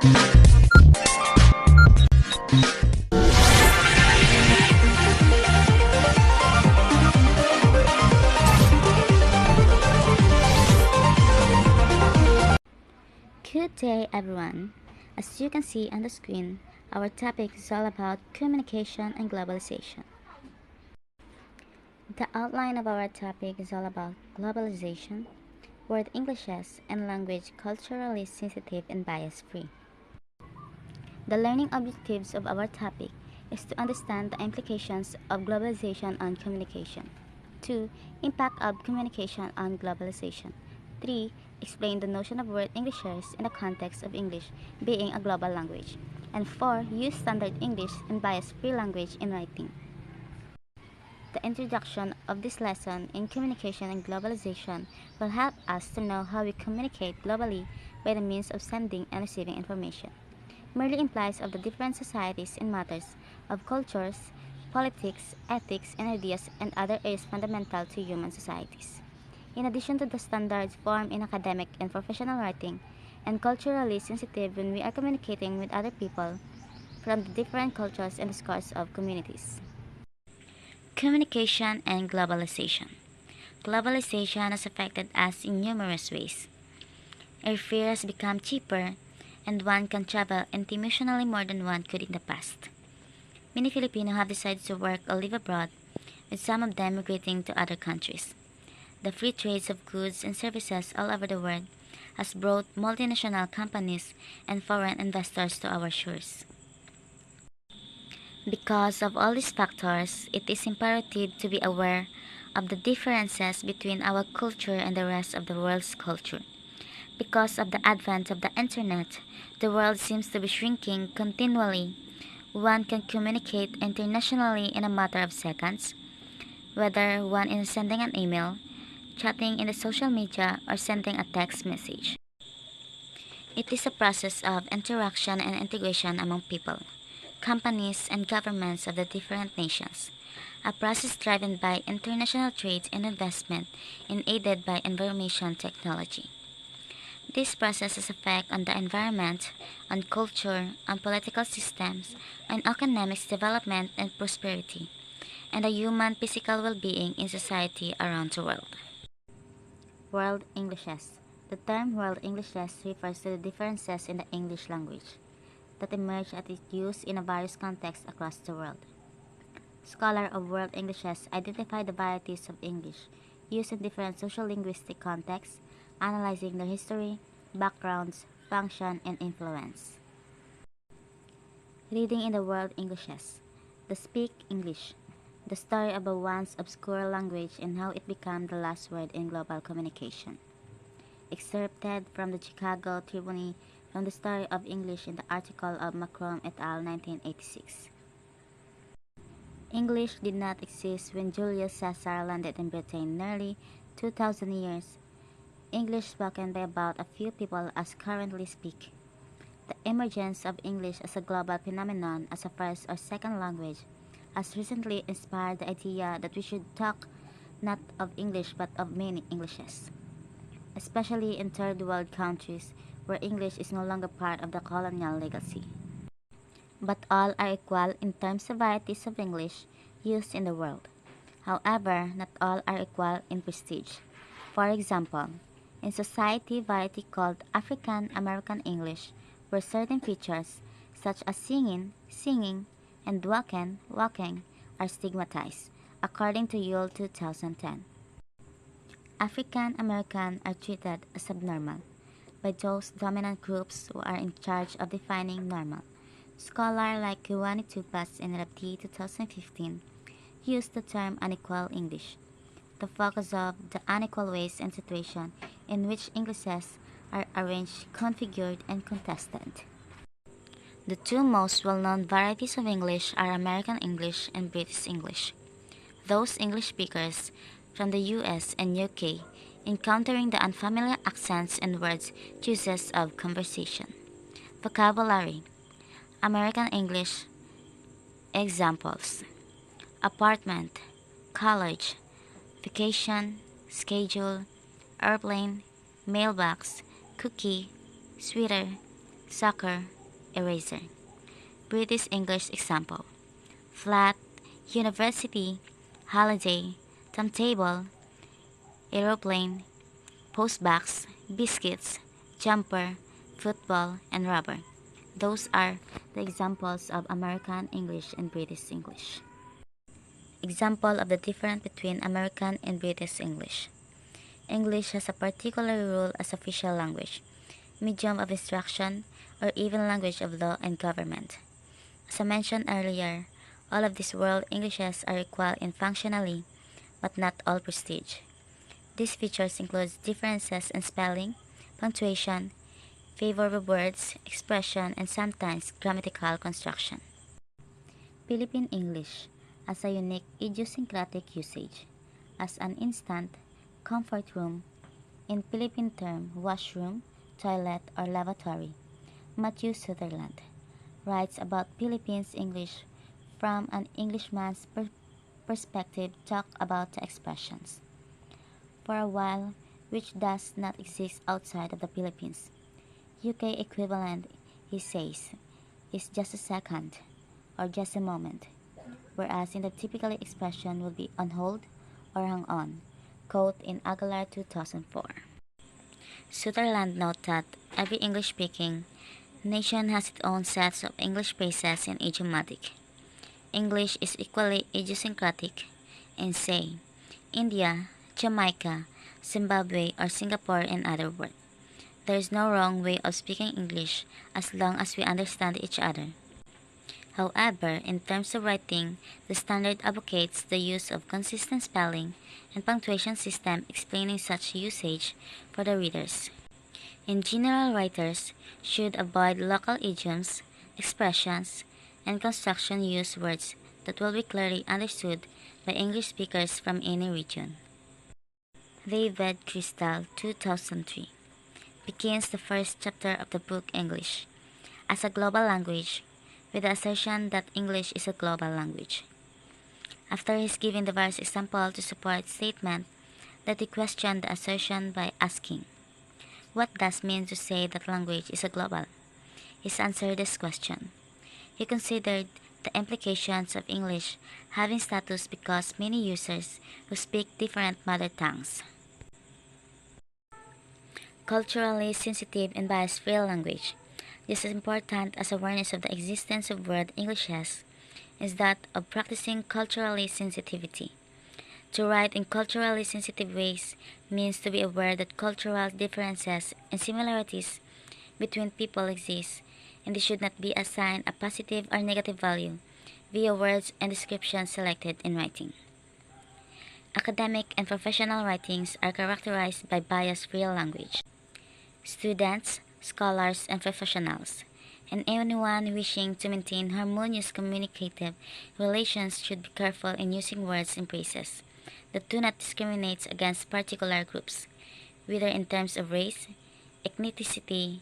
Good day, everyone. As you can see on the screen, our topic is all about communication and globalization. The outline of our topic is all about globalization, word Englishes, and language culturally sensitive and bias-free. The learning objectives of our topic is to understand the implications of globalization on communication. 2. Impact of communication on globalization. 3. Explain the notion of word Englishes in the context of English being a global language. And 4. Use standard English and bias-free language in writing. The introduction of this lesson in communication and globalization will help us to know how we communicate globally by the means of sending and receiving information. Merely implies of the different societies in matters of cultures, politics, ethics, and ideas and other areas fundamental to human societies. In addition to the standards formed in academic and professional writing, and culturally sensitive when we are communicating with other people from the different cultures and scores of communities. Communication and globalization. Globalization has affected us in numerous ways. Airfare has become cheaper, and one can travel internationally more than one could in the past. Many Filipinos have decided to work or live abroad, with some of them migrating to other countries. The free trades of goods and services all over the world has brought multinational companies and foreign investors to our shores. Because of all these factors, it is imperative to be aware of the differences between our culture and the rest of the world's culture. Because of the advent of the internet, the world seems to be shrinking continually. One can communicate internationally in a matter of seconds, whether one is sending an email, chatting in the social media, or sending a text message. It is a process of interaction and integration among people, companies, and governments of the different nations, a process driven by international trade and investment and aided by information technology. This process has effect on the environment, on culture, on political systems, on economic development and prosperity, and the human physical well-being in society around the world. World Englishes. The term World Englishes refers to the differences in the English language that emerge at its use in a various contexts across the world. Scholars of World Englishes identify the varieties of English used in different social-linguistic contexts, analyzing their history, backgrounds, function, and influence. Reading in the World Englishes. The Speak English. The story of a once obscure language and how it became the last word in global communication. Excerpted from the Chicago Tribune from the Story of English in the article of Macron et al. 1986. English did not exist when Julius Caesar landed in Britain nearly 2,000 years. English spoken by about a few people as currently speak. The emergence of English as a global phenomenon as a first or second language has recently inspired the idea that we should talk not of English but of many Englishes, especially in third world countries where English is no longer part of the colonial legacy. But all are equal in terms of varieties of English used in the world. However, not all are equal in prestige. For example, in society variety called African American English, where certain features such as singing, and walking are stigmatized, according to Yule 2010. African American are treated as abnormal by those dominant groups who are in charge of defining normal. Scholars like Kiwani Tupas and Rapti 2015 used the term unequal English to focus of the unequal ways and situation in which Englishes are arranged, configured, and contested. The two most well-known varieties of English are American English and British English. Those English speakers from the US and UK encountering the unfamiliar accents and words choices of conversation. Vocabulary. American English. Examples: apartment, college, vacation, schedule, airplane, mailbox, cookie, sweater, soccer, eraser. British English example: flat, university, holiday, timetable, aeroplane, postbox, biscuits, jumper, football, and rubber. Those are the examples of American English and British English. Example of the difference between American and British English. English has a particular rule as official language, medium of instruction, or even language of law and government. As I mentioned earlier, all of these world Englishes are equal in functionally, but not all prestige. These features include differences in spelling, punctuation, favor of words, expression, and sometimes grammatical construction. Philippine English as a unique idiosyncratic usage, as an instant, comfort room, in Philippine term washroom, toilet, or lavatory. Matthew Sutherland writes about Philippines English from an Englishman's perspective, talk about the expressions. For a while, which does not exist outside of the Philippines. UK equivalent, he says, is just a second or just a moment, whereas in the typical expression will be on hold or hang on, quote in Aguilar 2004. Sutherland noted that every English-speaking nation has its own sets of English phrases and idiomatic. English is equally idiosyncratic in, say, India, Jamaica, Zimbabwe, or Singapore, in other words. There is no wrong way of speaking English as long as we understand each other. However, in terms of writing, the standard advocates the use of consistent spelling and punctuation system explaining such usage for the readers. In general, writers should avoid local idioms, expressions, and construction use words that will be clearly understood by English speakers from any region. David Crystal, 2003, begins the first chapter of the book English as a global language with the assertion that English is a global language. After he's given the various examples to support statement that he questioned the assertion by asking, what does mean to say that language is a global? He answered this question. He considered the implications of English having status because many users who speak different mother tongues. Culturally sensitive and bias-free language. Just as important as awareness of the existence of word Englishes is that of practicing culturally sensitivity. To write in culturally sensitive ways means to be aware that cultural differences and similarities between people exist, and they should not be assigned a positive or negative value via words and descriptions selected in writing. Academic and professional writings are characterized by bias-free language. Students, scholars, and professionals, and anyone wishing to maintain harmonious communicative relations should be careful in using words and phrases that do not discriminate against particular groups, whether in terms of race, ethnicity,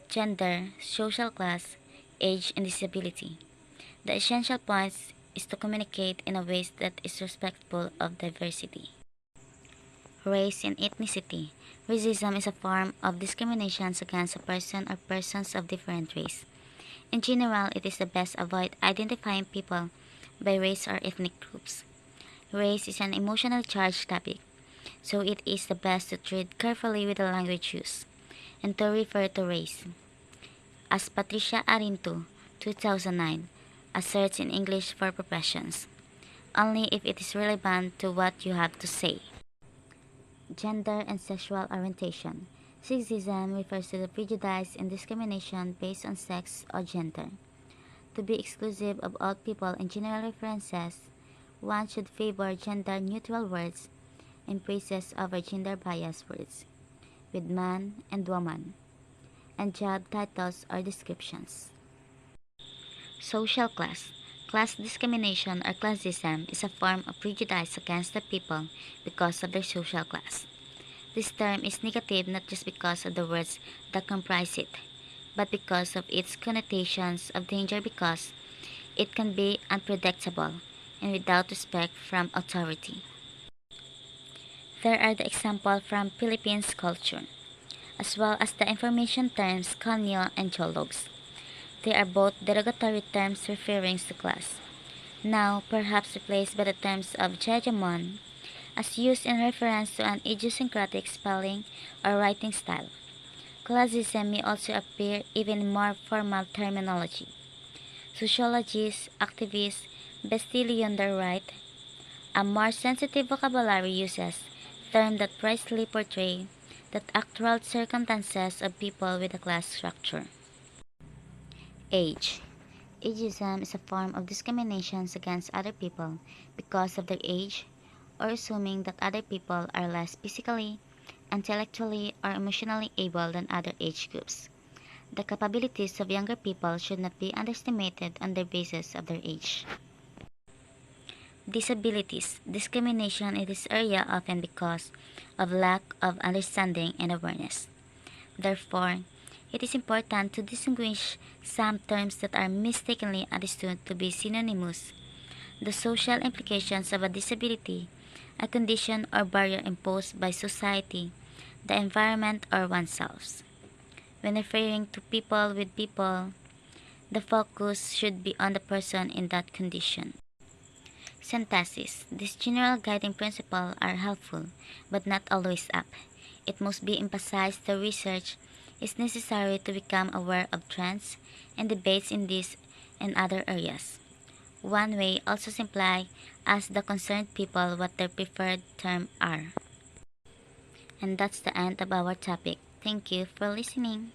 gender, social class, age, and disability. The essential point is to communicate in a way that is respectful of diversity. Race and ethnicity. Racism is a form of discrimination against a person or persons of different race. In general, it is the best avoid identifying people by race or ethnic groups. Race is an emotionally charged topic, so it is the best to tread carefully with the language used, and to refer to race. As Patricia Arinto, 2009, asserts in English for Professions, only if it is relevant to what you have to say. Gender and sexual orientation. Sexism refers to the prejudice and discrimination based on sex or gender. To be exclusive of all people in general references, one should favor gender-neutral words and phrases over gender-biased words, with man and woman, and job titles or descriptions. Social class. Class discrimination or classism is a form of prejudice against the people because of their social class. This term is negative not just because of the words that comprise it, but because of its connotations of danger because it can be unpredictable and without respect from authority. There are the examples from Philippines culture. as well as the information terms conio and chologs. They are both derogatory terms referring to class, now perhaps replaced by the terms of hegemon, as used in reference to an idiosyncratic spelling or writing style. Classism may also appear even in more formal terminology. Sociologists, activists, bestily on their right, a more sensitive vocabulary uses terms that precisely portray the actual circumstances of people with a class structure. Age. Ageism is a form of discrimination against other people because of their age, or assuming that other people are less physically, intellectually, or emotionally able than other age groups. The capabilities of younger people should not be underestimated on the basis of their age. Disabilities. Discrimination in this area often because of lack of understanding and awareness. Therefore, it is important to distinguish some terms that are mistakenly understood to be synonymous. The social implications of a disability, a condition or barrier imposed by society, the environment, or oneself. When referring to people with people, the focus should be on the person in that condition. Synthesis. These general guiding principles are helpful, but not always apt. It must be emphasized that research is necessary to become aware of trends and debates in these and other areas. One way also simply ask the concerned people what their preferred terms are. And that's the end of our topic. Thank you for listening.